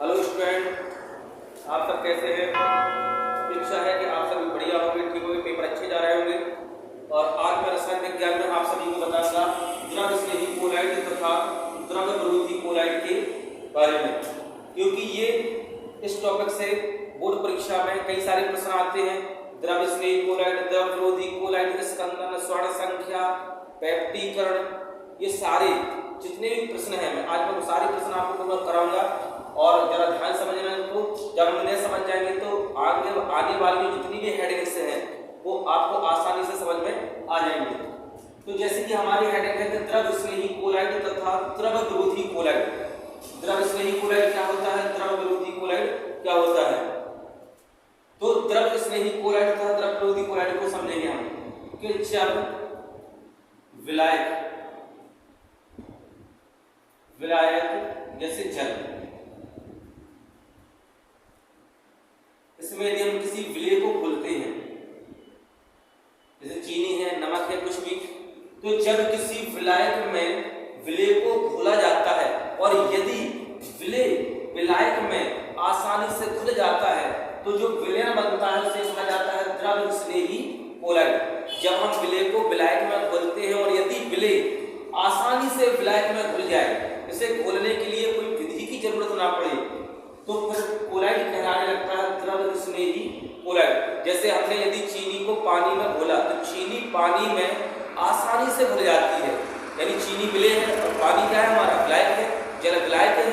Hello student, आप सब कैसे हैं? अपेक्षा है कि आप सभी बढ़िया होंगे, ठीक होंगे, पेपर अच्छे जा रहे होंगे। और आज मैं रसायन विज्ञान में आप सभी को बताऊंगा द्रव स्नेही कोलाइड तथा द्रव विरोधी कोलाइड के बारे में, क्योंकि ये इस टॉपिक से बोर्ड परीक्षा में कई सारे प्रश्न आते हैं। द्रव स्नेही कोलाइड, द्रव विरोधी कोलाइड, स्कंदन, स्वर्ण संख्या, पैप्टीकरण, ये सारे जितने भी प्रश्न हैं मैं आज सारे प्रश्न आपको कराऊंगा। और जरा ध्यान समझना इनको, जब हम इन्हें समझ जाएंगे तो आने वाली जितनी भी हेडिंग्स हैं वो आपको आसानी से समझ में आ जाएंगे। तो जैसे कि हमारी हेडिंग है कि द्रव स्नेही कोलाइड तथा द्रव विरोधी कोलाइड। द्रव स्नेही कोलाइड क्या होता है, द्रव विरोधी कोलाइड क्या होता है? तो द्रव स्नेही कोलाइड तथा द्रव विरोधी कोलाइड को समझेंगे हम कि जब विलायक जैसे जल, इसमें यदि हम किसी विलय को घोलते हैं, जैसे चीनी है, नमक है, कुछ भी, तो जब किसी विलायक में विलय को घोला जाता है और यदि विलय विलायक में आसानी से घुल जाता है तो जो विलयन बनता है उसे कहा जाता है द्रव स्नेही कोलाइड। जब हम विलय को विलायक में घोलते हैं और यदि विलय आसानी से विलायक में घुल जाए, इसे घोलने के लिए कोई विधि की जरूरत ना पड़े, तो फिर कोलाइड कहलाने लगता है द्रव स्नेही कोलाइड। जैसे हमने यदि चीनी को पानी में घोला तो चीनी पानी में आसानी से घुल जाती है, यानी चीनी विलय है और पानी क्या है हमारा, विलायक है, जल विलायक है।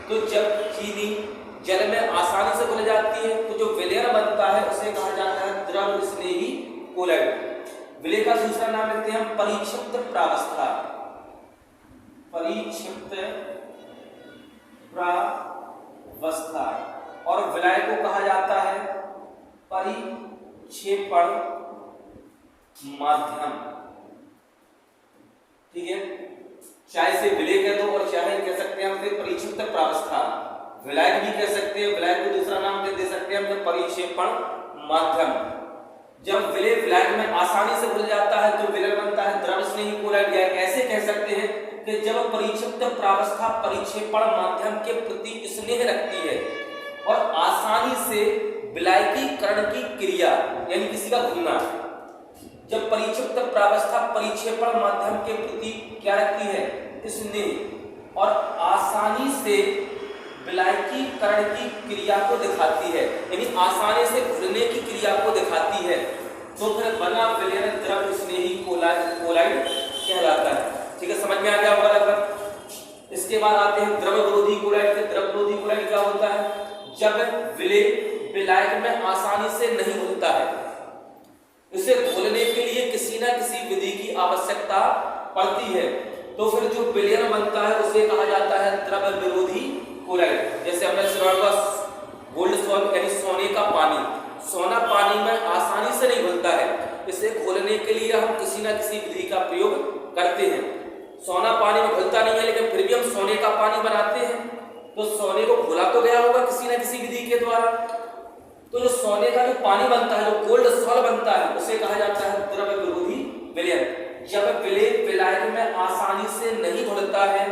तो जब चीनी जल में आसानी से घुल जाती है तो जो विलयन बनता है उसे कहा जाता है द्रव स्नेही कोलाइड। विलय का दूसरा नाम लेते हैं हम परिक्षिप्त प्रावस्था। परिक्षिप्त प्रावस्था। और विलय को कहा जाता है परिक्षेपण माध्यम। ठीक है, चाहे से विलय कह दो और चाहे कह सकते हैं हम परिक्षिप्त प्रावस्था, विलायक भी कह सकते हैं, विलायक को दूसरा नाम दे सकते हैं हम परिक्षेपण माध्यम। जब विलय विलायक में आसानी से घुल जाता है तो विलय बनता है द्रव स्नेही कोलाइड। या ऐसे कह सकते हैं कि जब परिक्षिप्त प्रावस्था परिक्षेपण माध्यम के प्रति स्नेह रखती है और आसानी से विलायकीकरण की क्रिया यानी किसी का घुलना, जब परिक्षिप्त प्रावस्था परिक्षेपण माध्यम के प्रति क्या रखती है, स्नेह, और आसानी से विलायकीकरण की क्रिया को दिखाती है, यानी आसानी से घुलने की क्रिया को दिखाती है, तो फिर बना विलयन द्रव स्नेही कोलाइड कहलाता है। ठीक है, समझ में आ गया होगा लगभग। इसके बाद आते हैं द्रव विरोधी कोलाइड। द्रव विरोधी कोलाइड क्या होता है? जब विलय विलायक में आसानी से नहीं घुलता है, इसे घोलने के लिए किसी न किसी विधि की आवश्यकता पड़ती है, तो फिर जो विलयन बनता है उसे कहा जाता है द्रव विरोधी कोलाइड। जैसे हमने सुना होगा गोल्ड सॉल्ट यानी सोने का पानी, सोना पानी में आसानी से नहीं घुलता है, इसे घोलने के लिए हम किसी न किसी विधि का प्रयोग करते हैं। सोना पानी में घुलता नहीं है लेकिन फिर भी हम सोने का पानी बनाते हैं, तो सोने को घोला तो गया होगा किसी न किसी विधि के द्वारा। तो जो सोने का जो पानी बनता है, जो गोल्ड सॉल्ट बनता है, उसे कहा जाता है द्रव विरोधी विलयन। जब विलय विलायक में आसानी से नहीं घुलता है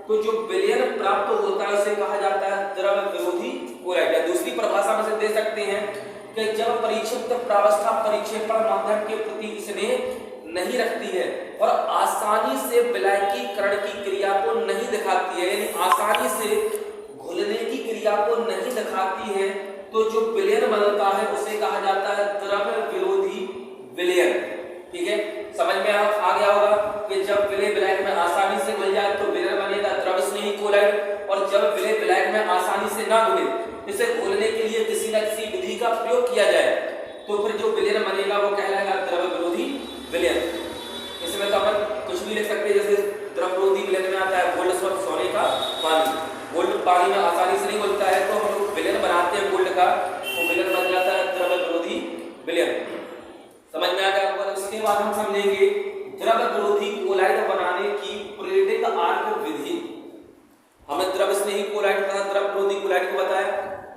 तो जो विलयन प्राप्त होता है उसे कहा जाता है द्रव विरोधी कोलाइड। या दूसरी परिभाषा में से दे सकते हैं कि जब परिक्षिप्त प्रावस्था परिक्षेपण माध्यम के प्रति स्नेह नहीं रखती है और आसानी से विलायकीकरण की क्रिया को नहीं दिखाती है, यानी आसानी से घुलने की क्रिया को नहीं दिखाती है, तो जो विलयन बनता है उसे कहा जाता है द्रव विरोधी विलयन। ठीक है, समझ में आ गया होगा कि जब विलय विलायक में आसानी से घुल जाए तो विलयन बनेगा द्रव स्नेही कोलाइड, और जब विलय विलायक में आसानी से ना घुले, इसे घोलने के लिए किसी न किसी विधि का प्रयोग किया जाए, तो फिर जो विलयन बनेगा वो कहलाएगा द्रव विरोधी विलयन। इसमें तो अपन कुछ भी लिख सकते हैं, जैसे द्रव विरोधी विलयन में आता है गोल्ड सॉल्ट सोने का पानी, गोल्ड पानी में आसानी से नहीं घुलता है तो हम लोग विलयन बनाते हैं गोल्ड का, तो विलयन बन जाता है द्रव विरोधी विलयन। समझ में आ गया होगा। इसके बाद हम समझेंगे द्रव विरोधी कोलाइड बनाने की प्रेरित आर्क विधि। हमने द्रव स्नेही कोलाइड तथा द्रव विरोधी कोलाइड को बताया।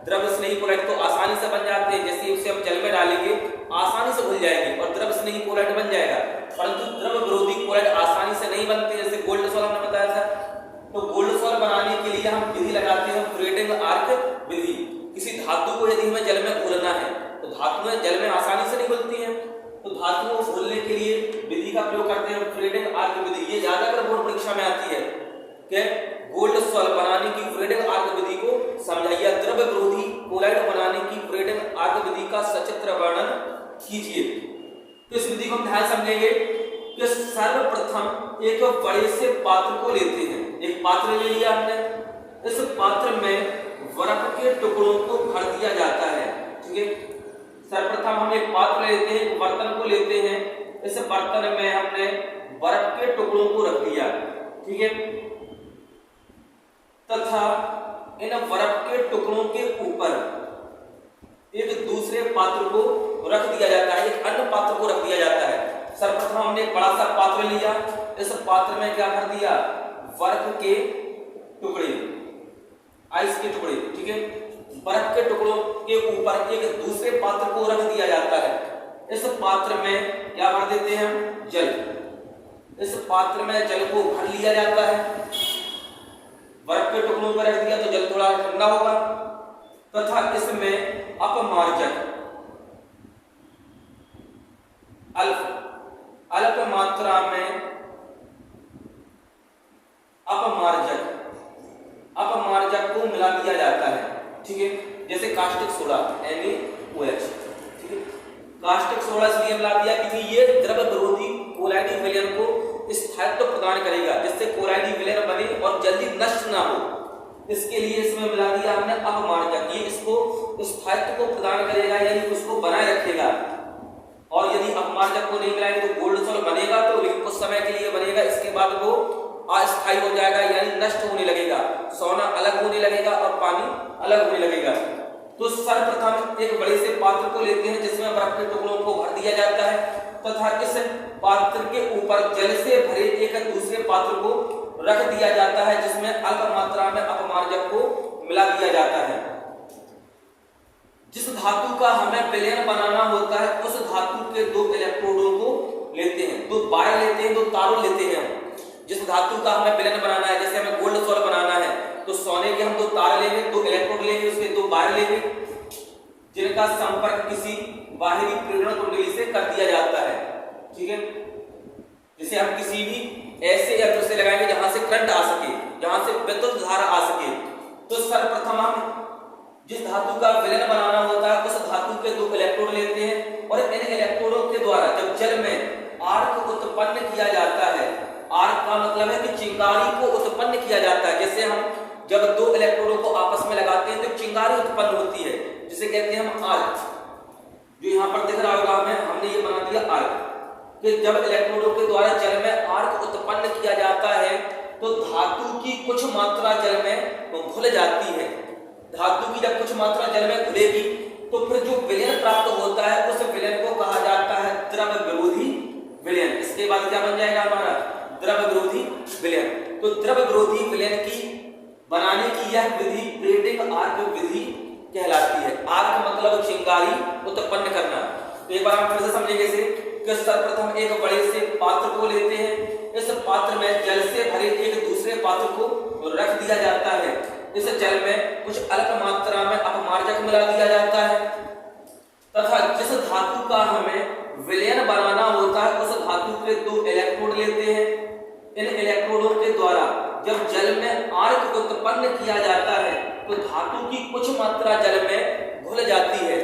द्रव स्नेही कोलाइड तो आसानी से बन जाते हैं, जैसे उसे हम जल में डालेंगे आसानी से घुल जाएंगे और द्रव स्नेही कोलाइड बन जाएगा, परंतु द्रव विरोधी कोलाइड आसानी से नहीं बनते, जैसे गोल्ड सॉल्ट हमने बताया था। तो गोल्ड सॉल्ट बनाने के लिए हम विधि लगाते हैं फ्रेडिंग आर्क कि गोल्ड सॉल्व बनाने की ब्रेडिंग आर्क विधि को समझाइए, द्रव विरोधी कोलाइड बनाने की ब्रेडिंग आर्क विधि का सचित्र वर्णन कीजिए। तो इस विधि को हम ध्यान समझेंगे कि सर्वप्रथम एक बड़े से पात्र को लेते हैं, एक पात्र ले लिया हमने, इस पात्र में बर्फ के टुकड़ों को भर दिया जाता है। ठीक है, सर्वप्रथम हम एक पात्र लेते हैं, एक बर्तन को लेते हैं, इस बर्तन में हमने बर्फ के टुकड़ों को रख दिया। ठीक है, तथा इन बर्फ के टुकड़ों के ऊपर एक दूसरे पात्र को रख दिया जाता है, एक अन्य पात्र को रख दिया जाता है। सर्वप्रथम हमने एक बड़ा सा पात्र लिया, इस पात्र में क्या भर दिया, बर्फ के टुकड़े, आइस के टुकड़े। ठीक है, बर्फ के टुकड़ों के ऊपर एक दूसरे पात्र को रख दिया जाता है, इस पात्र में क्या भर देते हैं हम, जल। इस पात्र में जल को भर लिया जाता है, बर्फ के टुकड़ों पर रख दिया तो जल थोड़ा ठंडा होगा, तथा इसमें अपमार्जक अल्प मात्रा में अपमार्जक को मिला दिया जाता है। ठीक है, जैसे कास्टिक सोडा NaOH। ठीक है, कास्टिक सोडा इसलिए मिला दिया क्योंकि ये द्रव विरोधी कोलाइडी विलयन को स्थायित्व प्रदान करेगा, जिससे कोलाइडी विलयन बने और जल्दी नष्ट ना हो। इसके लिए इसमें मिला दिया हमने अपमार्जक, ये इसको स्थायित्व को प्रदान करेगा, यानी उसको बनाए रखेगा। और यदि अपमार्जक को नहीं मिलाएंगे तो गोल्ड सॉल्व बनेगा तो लेकिन कुछ समय के लिए बनेगा, इसके बाद वो अस्थायी हो जाएगा, यानी नष्ट होने लगेगा, सोना अलग होने लगेगा और पानी अलग होने लगेगा। तो सर्वप्रथम एक बड़े से पात्र को लेते हैं जिसमें बर्फ के टुकड़ों को भर दिया जाता है, तथा इस पात्र के ऊपर जल से भरे एक दूसरे पात्र को रख दिया जाता है, जिसमें अल्प मात्रा में अपमार्जक को मिला दिया जाता है। जिस धातु का हमें विलयन बनाना होता है उस धातु के दो इलेक्ट्रोडों को लेते हैं, दो वायर लेते हैं, दो तारों लेते हैं हम। जिस धातु का हमें विलयन बनाना है, जैसे हमें गोल्ड सॉल्व बनाना है तो सोने के हम दो तार लेंगे, दो इलेक्ट्रोड लेंगे, उसके दो वायर लेंगे, जिनका संपर्क किसी बाहरी प्रेरण कुंडली से कर दिया जाता है। ठीक है, जिसे हम किसी भी ऐसे यंत्र से लगाएंगे जहां से करंट आ सके, जहां से विद्युत धारा आ सके। तो सर्वप्रथम हम जिस धातु का विलयन बनाना होता है उस धातु के दो इलेक्ट्रोड लेते हैं और इन इलेक्ट्रोडों के द्वारा जब जल में आर्क उत्पन्न किया जाता है, आर्क का मतलब है कि चिंगारी को उत्पन्न किया जाता है। जैसे हम जब दो इलेक्ट्रोडों को आपस में लगाते हैं तो चिंगारी उत्पन्न होती है, जिसे कहते हैं हम आर्क। जो यहाँ पर दिख रहा होगा हमने ये बना दिया आर्क, कि जब इलेक्ट्रोडों के द्वारा जल में आर्क उत्पन्न किया जाता है तो धातु की कुछ मात्रा जल में घुल जाती है। धातु की जब कुछ मात्रा जल में घुलेगी तो फिर जो विलयन प्राप्त होता है उस विलयन को कहा जाता है द्रव विरोधी विलयन। इसके बाद क्या बन जाएगा हमारा, द्रव विरोधी विलयन। तो द्रव विरोधी विलयन की बनाने की यह विधि ब्रेडिंग आर्क विधि कहलाती है। आर्क मतलब चिंगारी उत्पन्न करना। तो एक बार हम फिर से समझेंगे इसे कि सर्वप्रथम एक बड़े से पात्र को लेते हैं, इस पात्र में जल से भरे एक दूसरे पात्र को रख दिया जाता है, इस जल में कुछ अल्प मात्रा में अपमार्जक मिला दिया जाता है, तथा जिस धातु का हमें विलयन बनाना होता है उस धातु के दो इलेक्ट्रोड लेते हैं। इन इलेक्ट्रोडों के द्वारा जब जल में आर्क उत्पन्न किया जाता है तो धातु की कुछ मात्रा जल में घुल जाती है,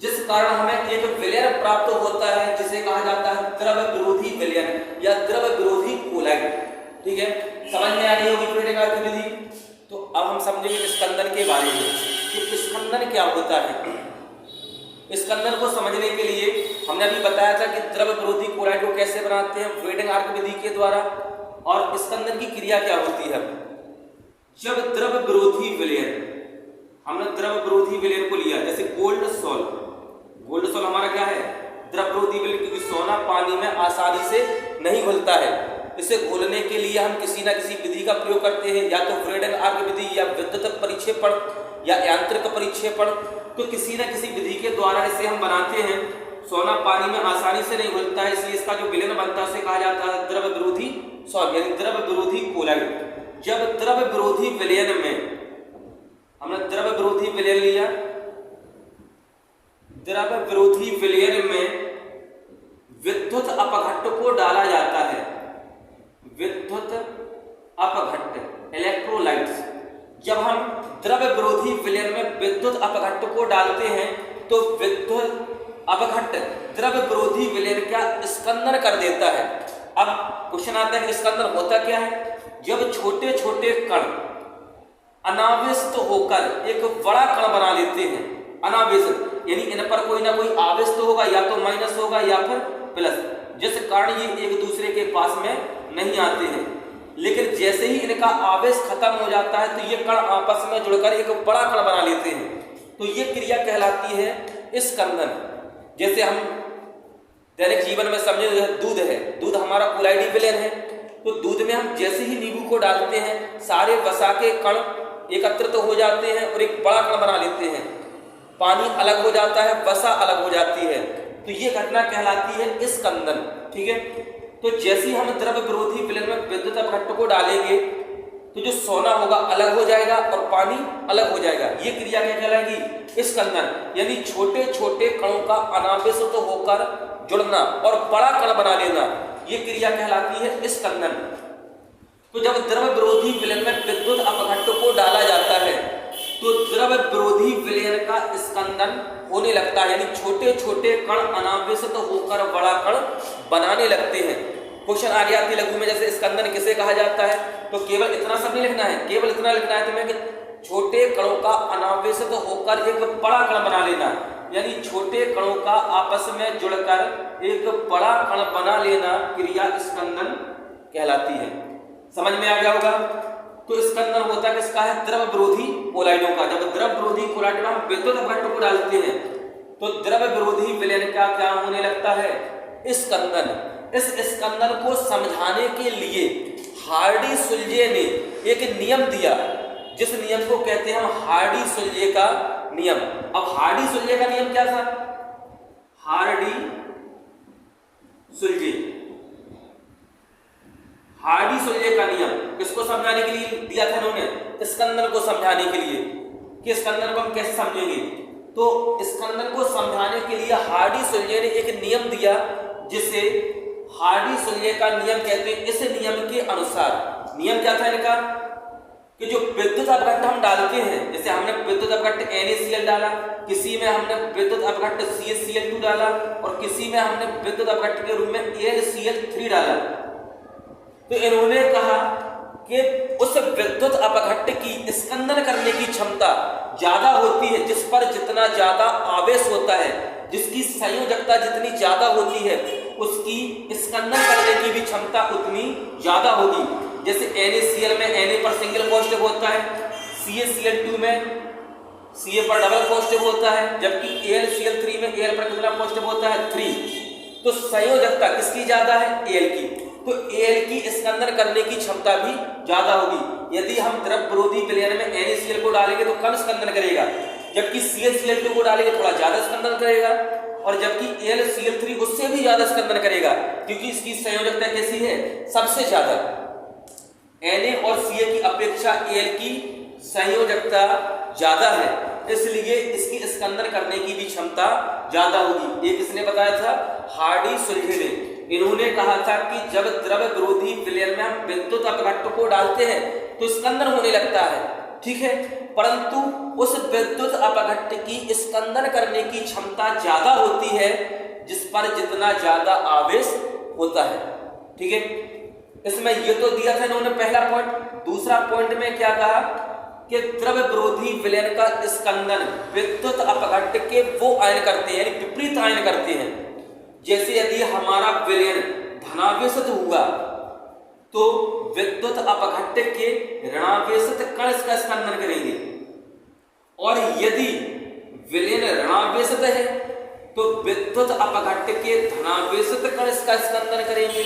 जिस कारण हमें एक विलयन प्राप्त होता है जिसे कहा जाता है द्रव विरोधी विलयन या द्रव विरोधी कोलाइड। ठीक है, समझ में आ रही होगी ब्रेडिंग आर्क विधि। तो अब हम समझेंगे स्कंदन के बारे में कि स्कंदन क्या होता है। स्कंदन को समझने के लिए हमने अभी बताया था कि द्रव विरोधी कोलाइड को कैसे बनाते हैं ब्रेडिंग आर्क विधि के द्वारा, और स्कंदन की क्रिया क्या होती है। जब द्रव विरोधी विलयन, हमने द्रव विरोधी विलयन को लिया, जैसे गोल्ड सॉल्व हमारा क्या है, द्रव विरोधी विलयन, क्योंकि सोना पानी में आसानी से नहीं घुलता है। इसे घोलने के लिए हम किसी न किसी विधि का प्रयोग करते हैं, या तो ब्रेडिंग आर्क विधि या विद्युत परिक्षेपण या यांत्रिक परिक्षेपण। तो किसी न किसी विधि के द्वारा इसे हम बनाते हैं। सोना पानी में आसानी से नहीं घुलता है, इसलिए इसका जो विलयन बनता है उसे कहा जाता है द्रव विरोधी सॉल्व यानी द्रव विरोधी कोलाइड। जब द्रव विरोधी विलयन में हमने द्रव विरोधी विलयन लिया, द्रव विरोधी विलयन में विद्युत अपघट्ट को डाला जाता है, विद्युत अपघट्ट इलेक्ट्रोलाइट्स। जब हम द्रव विरोधी विलयन में विद्युत अपघट्ट को डालते हैं तो विद्युत अपघट्ट द्रव विरोधी विलयन का स्कंदन कर देता है। अब क्वेश्चन आता है कि स्कंदन होता क्या है? जब छोटे छोटे कण अनावेशित होकर एक बड़ा कण बना लेते हैं। अनावेशित यानी इन पर कोई ना कोई आवेश तो होगा, या तो माइनस होगा या फिर प्लस, जिस कारण ये एक दूसरे के पास में नहीं आते हैं। लेकिन जैसे ही इनका आवेश खत्म हो जाता है तो ये कण आपस में जुड़कर एक बड़ा कण बना लेते हैं। तो ये क्रिया कहलाती है स्कंदन। जैसे हम दैनिक जीवन में समझे दूध है, दूध हमारा कोलाइडी विलयन है, तो दूध में हम जैसे ही नींबू को डालते हैं सारे वसा के कण एकत्रित हो जाते हैं और एक बड़ा कण बना लेते हैं। पानी अलग हो जाता है, वसा अलग हो जाती है, तो ये घटना कहलाती है स्कंदन। ठीक है, तो जैसे ही हम द्रव विरोधी विलयन में विद्युत अपघट्ट को डालेंगे तो जो सोना होगा अलग हो जाएगा और पानी अलग हो जाएगा। ये क्रिया क्या कहलाएगी? स्कंदन। यानी छोटे छोटे कणों का अनावेशित होकर जुड़ना और बड़ा कण बना लेना, ये क्रिया कहलाती है स्कंदन। तो जब द्रव विरोधी विलयन में विद्युत अपघट्ट को डाला जाता है तो द्रव विरोधी विलयन का स्कंदन होने लगता है, यानी छोटे छोटे कण अनावेशित होकर बड़ा कण बनाने लगते हैं। क्वेश्चन आ गया थी लघु में, जैसे स्कंदन किसे कहा जाता है? तो केवल इतना सब नहीं लिखना है, केवल इतना लिखना है तुम्हें कि छोटे कणों का अनावेशित होकर एक बड़ा कण बना लेना, यानी छोटे कणों का आपस में जुड़कर एक बड़ा कण बना लेना क्रिया स्कंदन कहलाती है। समझ में आ गया होगा? तो स्कंदन होता है किसका है? द्रव विरोधी कोलाइडों का। जब द्रव विरोधी कोलाइड में हम विद्युत अपघट्ट को डालते हैं तो द्रव विरोधी विलयन का क्या होने लगता है? स्कंदन। इस स्कंदन को समझाने के लिए हार्डी-सुलजे ने एक नियम दिया, जिस नियम को कहते हैं हम हार्डी-सुलजे का नियम। अब हार्डी-सुलजे का नियम क्या था? हार्डी-सुलजे का नियम किसको समझाने के लिए दिया था इन्होंने? स्कंदन को समझाने के लिए, कि स्कंदन को हम कैसे समझेंगे। तो स्कंदन को समझाने के लिए हार्डी-सुलजे ने एक नियम दिया जिसे हार्डी-सुलजे का नियम कहते हैं। इस नियम के अनुसार, नियम क्या था इनका? कि जो विद्युत अपघट्ट हम डालते हैं, जैसे हमने विद्युत अपघट्ट NaCl डाला, किसी में हमने विद्युत अपघट्ट CaCl2 डाला और किसी में हमने विद्युत अपघट्ट के रूप में AlCl3 डाला, तो इन्होंने कहा कि उस विद्युत अपघट्ट की स्कंदन करने की क्षमता ज्यादा होती है, जिस पर जितना ज्यादा आवेश होता है, जिसकी संयोजकता जितनी ज्यादा होती है, उसकी स्कंदन करने की भी क्षमता उतनी ज्यादा होगी। जैसे NaCl में Na पर सिंगल पॉजिटिव होता है, CaCl2 में Ca पर डबल पॉजिटिव होता है, जबकि AlCl3 में Al पर कितना पॉजिटिव होता है? 3। तो संयोजकता किसकी ज्यादा है? Al की। तो Al की स्कंदन करने की क्षमता भी ज्यादा होगी। यदि हम द्रव विरोधी विलयन में NaCl को डालेंगे तो कम स्कंदन करेगा, जबकि CaCl2 को डालेंगे थोड़ा ज्यादा स्कंदन करेगा, और जबकि AlCl3 उससे भी ज्यादा स्कंदन करेगा, क्योंकि इसकी संयोजकता कैसी है? सबसे ज्यादा। Na और Ca की अपेक्षा Al की संयोजकता ज्यादा है, इसलिए इसकी स्कंदन करने की भी क्षमता ज्यादा होगी। ये किसने बताया था? हार्डी-सुलजे ने। इन्होंने कहा था कि जब द्रव विरोधी विलयन में हम विद्युत अपघट्ट को डालते हैं तो स्कंदन होने लगता है, ठीक है, परंतु उस विद्युत अपघट्ट की स्कंदन करने की क्षमता ज्यादा होती है जिस पर जितना ज्यादा आवेश होता है। ठीक है, इसमें ये तो दिया था इन्होंने पहला पॉइंट। दूसरा पॉइंट में क्या कहा कि द्रव विरोधी विलयन का स्कंदन विद्युत अपघट्ट के वो आयन करते हैं, यानी विपरीत आयन करते हैं। जैसे यदि हमारा विलयन धनावेशित हुआ तो विद्युत अपघट्ट के ऋणावेशित कण इसका स्कंदन करेंगे, और यदि विलयन ऋणावेशित है तो विद्युत अपघट्ट के धनावेशित कण इसका स्कंदन करेंगे।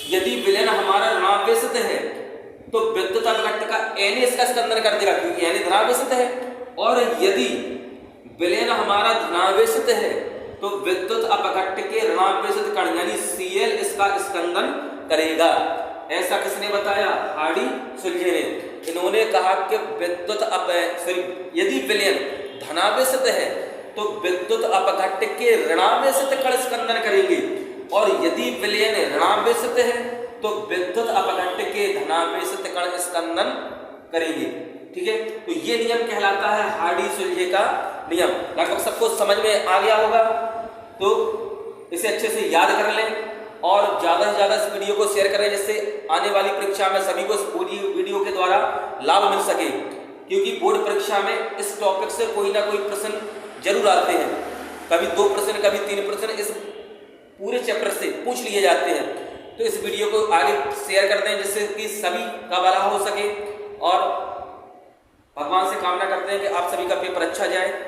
यदि विलयन हमारा ऋणावेशित है तो विद्युत अपघट्ट का Na इसका स्कंदन कर देगा, क्योंकि Na धनावेशित है, और यदि विलयन हमारा धनावेशित है तो विद्युत अपघट्ट के ऋणावेशित कण यानी Cl इसका स्कंदन करेगा। ऐसा किसने बताया? हार्डी-सुलजे ने। इन्होंने कहा कि यदि विलयन धनावेशित है तो विद्युत अपघट्ट के ऋणावेशित कण स्कंदन करेंगे, और यदि विलयन ऋणावेशित है तो विद्युत अपघट्ट के धनावेशित कण स्कंदन करेंगे। ठीक है, तो ये नियम कहलाता है हार्डी-सुलजे का नियम। लगभग सबको समझ में आ गया होगा, तो इसे अच्छे से याद कर लें और ज्यादा से ज्यादा इस वीडियो को शेयर करें, जिससे आने वाली परीक्षा में सभी को इस पूरी वीडियो के द्वारा लाभ मिल सके, क्योंकि बोर्ड परीक्षा में इस टॉपिक से कोई ना कोई प्रश्न जरूर आते हैं। कभी 2 प्रश्न, कभी 3 प्रश्न इस पूरे चैप्टर से पूछ लिए जाते हैं। तो इस वीडियो को आगे शेयर कर दें, जिससे कि सभी का भला हो सके, और भगवान से कामना करते हैं कि आप सभी का पेपर अच्छा जाए।